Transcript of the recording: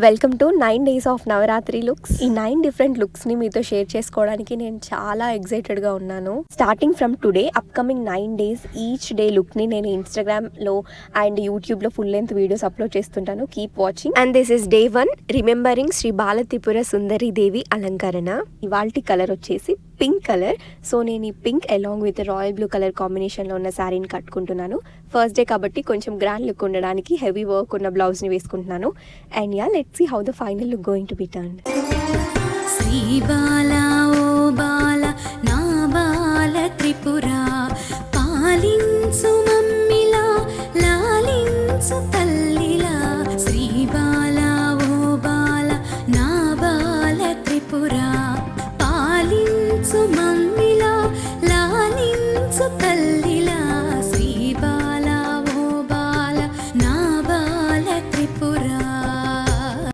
Welcome to 9 days of Navratri looks. ఈ 9 different looks ని మీతో షేర్ చేసుకోవడానికి నేను చాలా ఎక్సైటెడ్ గా ఉన్నాను. Starting from today upcoming 9 days each day look ని నేను ఇన్స్టాగ్రామ్ లో అండ్ యూట్యూబ్ లో ఫుల్ లెంత్ వీడియోస్ అప్లోడ్ చేస్తుంటాను. Keep watching. And this is day 1 remembering Shri Balatripura Sundari Devi అలంకరణ. ఇవాల్టి కలర్ వచ్చేసి పింక్ కలర్. సో నేను ఈ pink along with royal blue colour combination లో ఉన్న శారీని కట్టుకుంటున్నాను. ఫస్ట్ డే కాబట్టి కొంచెం గ్రాండ్ లుక్ ఉండడానికి హెవీ వర్క్ ఉన్న బ్లౌజ్ ని వేసుకుంటున్నాను. And yeah, let's see how the final look going to be turned. Sri Bala